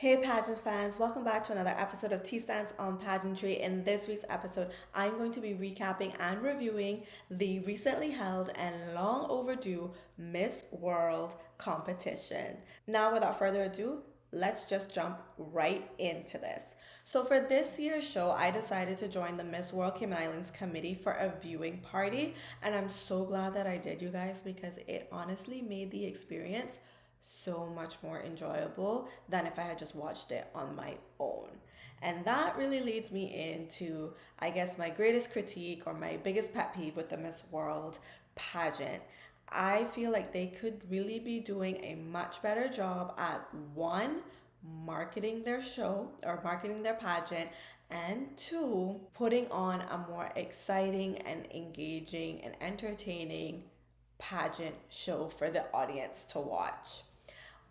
Hey pageant fans, welcome back to another episode of Tea Stands on Pageantry. In this week's episode, I'm going to be recapping and reviewing the recently held and long overdue Miss World competition. Now, without further ado, let's just jump right into this. So for this year's show, I decided to join the Miss World Cayman Islands committee for a viewing party, and I'm so glad that I did, you guys, because it honestly made the experience so much more enjoyable than if I had just watched it on my own. And that really leads me into, I guess, my greatest critique or my biggest pet peeve with the Miss World pageant. I feel like they could really be doing a much better job at one, marketing their show or marketing their pageant, and two, putting on a more exciting and engaging and entertaining pageant show for the audience to watch.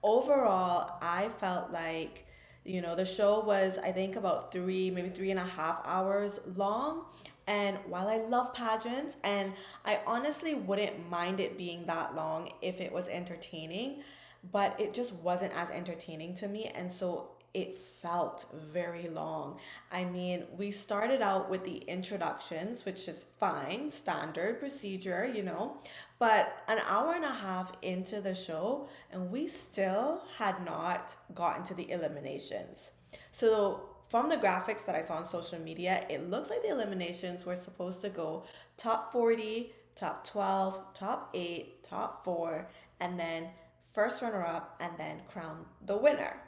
Overall, I felt like, the show was, I think, about maybe 3.5 hours long. And while I love pageants, and I honestly wouldn't mind it being that long if it was entertaining, but it just wasn't as entertaining to me. And so it felt very long. I mean, we started out with the introductions, which is fine, standard procedure, but an hour and a half into the show, and we still had not gotten to the eliminations. So, from the graphics that I saw on social media, it looks like the eliminations were supposed to go top 40, top 12, top 8, top 4, and then first runner up, and then crown the winner.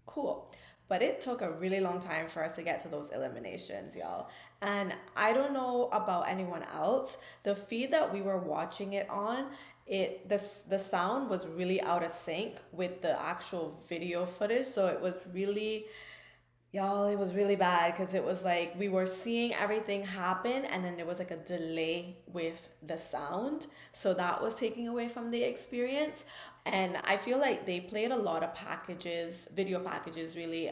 Cool. But it took a really long time for us to get to those eliminations, y'all. And I don't know about anyone else. The feed that we were watching it on, the sound was really out of sync with the actual video footage. So it was really, y'all, it was really bad because it was like we were seeing everything happen and then there was like a delay with the sound. So that was taking away from the experience. And I feel like they played a lot of packages, video packages, really,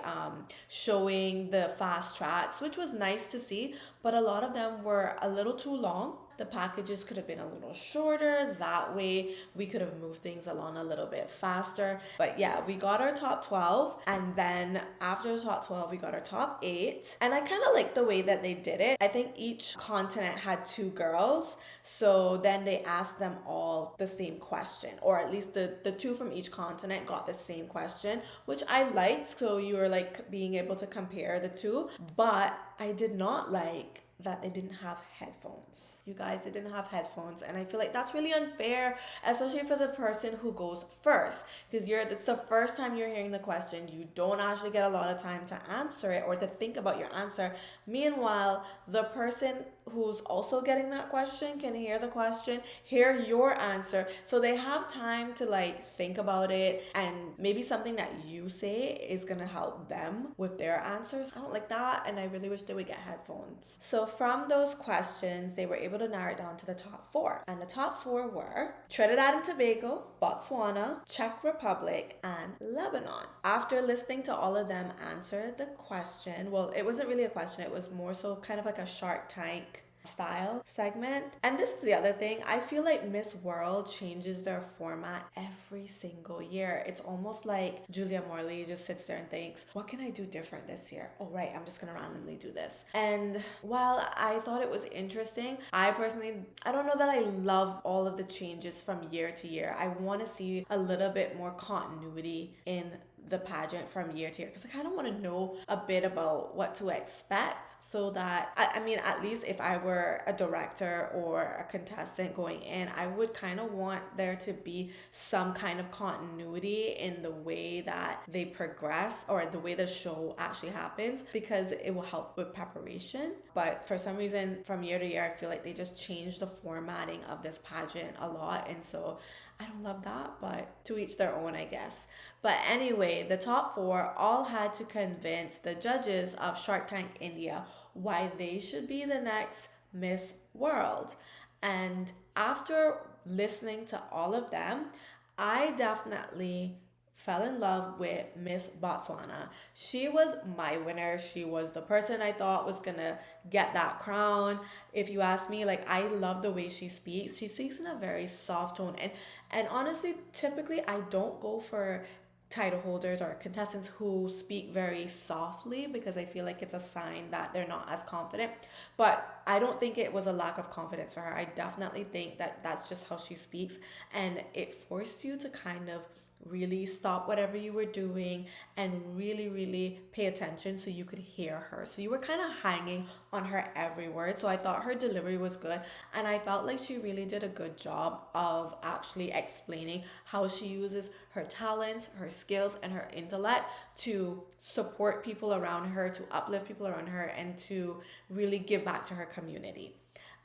showing the fast tracks, which was nice to see, but a lot of them were a little too long. The packages could have been a little shorter. That way we could have moved things along a little bit faster. But yeah, we got our top 12. And then after the top 12, we got our top 8. And I kind of like the way that they did it. I think each continent had two girls. So then they asked them all the same question, or at least the two from each continent got the same question, which I liked. So you were like being able to compare the two. But I did not like that they didn't have headphones. You guys, they didn't have headphones, and I feel like that's really unfair, especially for the person who goes first, because it's the first time you're hearing the question. You don't actually get a lot of time to answer it or to think about your answer. Meanwhile, the person who's also getting that question can hear the question, hear your answer, so they have time to like think about it, and maybe something that you say is gonna help them with their answers. I don't like that, and I really wish they would get headphones. So from those questions, they were able to narrow it down to the top 4, and the top 4 were Trinidad and Tobago, Botswana, Czech Republic, and Lebanon. After listening to all of them answer the question, well, it wasn't really a question, it was more so kind of like a Shark Tank style segment. And this is the other thing, I feel like Miss World changes their format every single year. It's almost like Julia Morley just sits there and thinks, what can I do different this year? Oh right, I'm just gonna randomly do this. And while I thought it was interesting, I don't know that I love all of the changes from year to year. I want to see a little bit more continuity in the pageant from year to year, because I kind of want to know a bit about what to expect, so that I mean, at least if I were a director or a contestant going in, I would kind of want there to be some kind of continuity in the way that they progress or the way the show actually happens, because it will help with preparation. But for some reason, from year to year, I feel like they just change the formatting of this pageant a lot, and so I don't love that, but to each their own, I guess. But anyway, the top 4 all had to convince the judges of Shark Tank India why they should be the next Miss World. And after listening to all of them, I definitely fell in love with Miss Botswana. She was my winner. She was the person I thought was gonna get that crown. If you ask me, like, I love the way she speaks. She speaks in a very soft tone. And honestly, typically I don't go for title holders or contestants who speak very softly, because I feel like it's a sign that they're not as confident. But I don't think it was a lack of confidence for her. I definitely think that that's just how she speaks, and it forced you to kind of really stop whatever you were doing and really pay attention so you could hear her. So you were kind of hanging on her every word. So I thought her delivery was good, and I felt like she really did a good job of actually explaining how she uses her talents, her skills, and her intellect to support people around her, to uplift people around her, and to really give back to her community.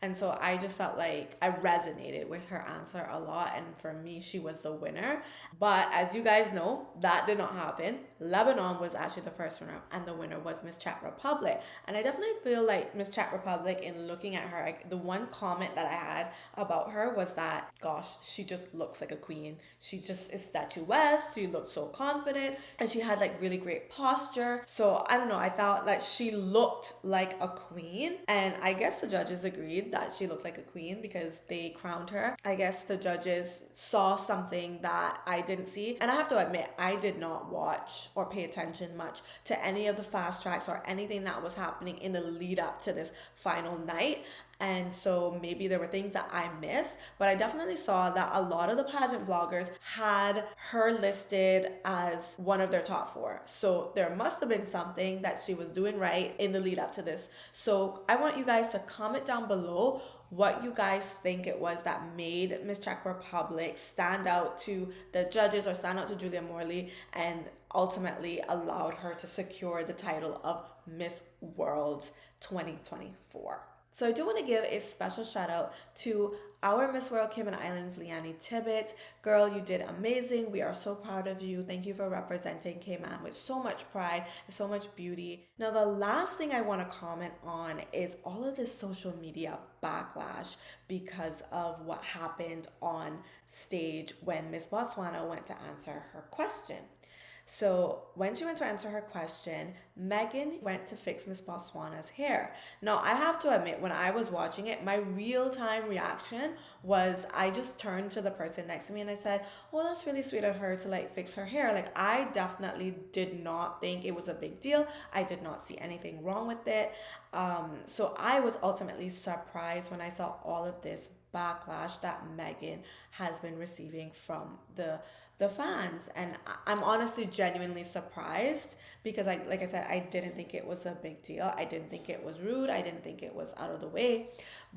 And so I just felt like I resonated with her answer a lot. And for me, she was the winner. But as you guys know, that did not happen. Lebanon was actually the first runner, and the winner was Miss Czech Republic. And I definitely feel like Miss Czech Republic, in looking at her, the one comment that I had about her was that, gosh, she just looks like a queen. She just is statuesque. She looked so confident, and she had like really great posture. So I don't know, I thought that she looked like a queen. And I guess the judges agreed that she looked like a queen because they crowned her. I guess the judges saw something that I didn't see. And I have to admit, I did not watch or pay attention much to any of the fast tracks or anything that was happening in the lead up to this final night. And so maybe there were things that I missed, but I definitely saw that a lot of the pageant vloggers had her listed as one of their top four. So there must have been something that she was doing right in the lead up to this. So I want you guys to comment down below what you guys think it was that made Miss Czech Republic stand out to the judges or stand out to Julia Morley and ultimately allowed her to secure the title of Miss World 2024. So I do want to give a special shout out to our Miss World Cayman Islands, Leanne Tibbet. Girl, you did amazing. We are so proud of you. Thank you for representing Cayman with so much pride and so much beauty. Now, the last thing I want to comment on is all of this social media backlash because of what happened on stage when Miss Botswana went to answer her question. So when she went to answer her question, Megan went to fix Miss Botswana's hair. Now, I have to admit, when I was watching it, my real-time reaction was I just turned to the person next to me and I said, well, that's really sweet of her to like fix her hair. Like, I definitely did not think it was a big deal. I did not see anything wrong with it. So I was ultimately surprised when I saw all of this backlash that Megan has been receiving from the fans. And I'm honestly genuinely surprised because like I said, I didn't think it was a big deal. I didn't think it was rude. I didn't think it was out of the way.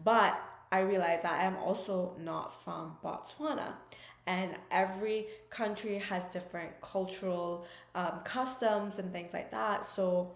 But I realized that I am also not from Botswana. And every country has different cultural customs and things like that. So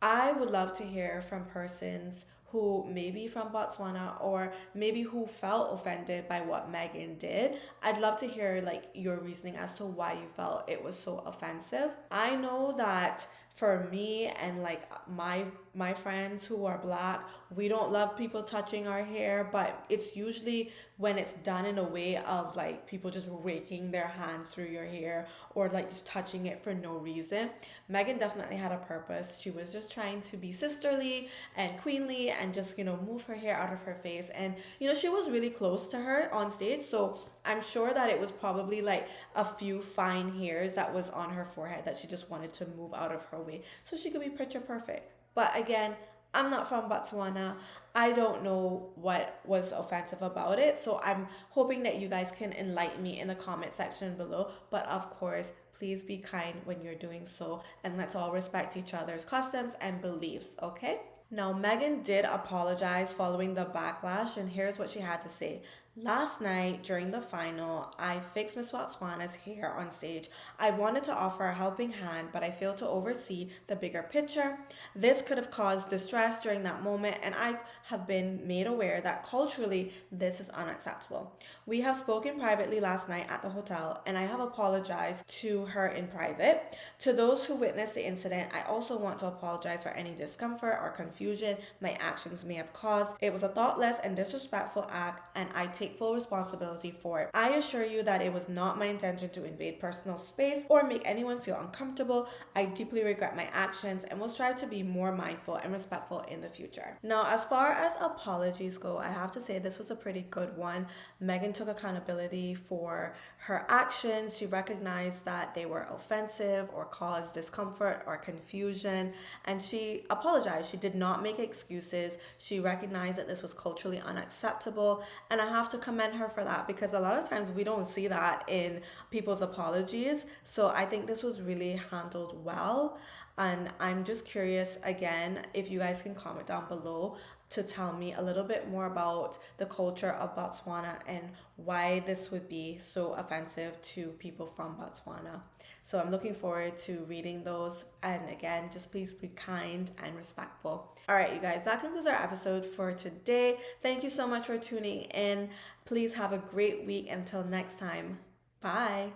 I would love to hear from persons who may be from Botswana or maybe who felt offended by what Megan did. I'd love to hear like your reasoning as to why you felt it was so offensive. I know that for me and like my friends who are Black, we don't love people touching our hair, but it's usually when it's done in a way of like people just raking their hands through your hair or like just touching it for no reason. Megan definitely had a purpose. She was just trying to be sisterly and queenly and just, move her hair out of her face. And, she was really close to her on stage. So I'm sure that it was probably like a few fine hairs that was on her forehead that she just wanted to move out of her way so she could be picture perfect. But again, I'm not from Botswana. I don't know what was offensive about it. So I'm hoping that you guys can enlighten me in the comment section below. But of course, please be kind when you're doing so. And let's all respect each other's customs and beliefs, okay? Now, Megan did apologize following the backlash, and here's what she had to say. Last night, during the final, I fixed Miss Botswana's hair on stage. I wanted to offer a helping hand, but I failed to oversee the bigger picture. This could have caused distress during that moment, and I have been made aware that culturally, this is unacceptable. We have spoken privately last night at the hotel, and I have apologized to her in private. To those who witnessed the incident, I also want to apologize for any discomfort or confusion my actions may have caused. It was a thoughtless and disrespectful act, and I take take full responsibility for it. I assure you that it was not my intention to invade personal space or make anyone feel uncomfortable. I deeply regret my actions and will strive to be more mindful and respectful in the future. Now, as far as apologies go, I have to say this was a pretty good one. Megan took accountability for her actions. She recognized that they were offensive or caused discomfort or confusion, and she apologized. She did not make excuses. She recognized that this was culturally unacceptable, and I have to commend her for that because a lot of times we don't see that in people's apologies. So I think this was really handled well, and I'm just curious again if you guys can comment down below to tell me a little bit more about the culture of Botswana and why this would be so offensive to people from Botswana. So I'm looking forward to reading those. And again, just please be kind and respectful. All right, you guys, that concludes our episode for today. Thank you so much for tuning in. Please have a great week. Until next time. Bye.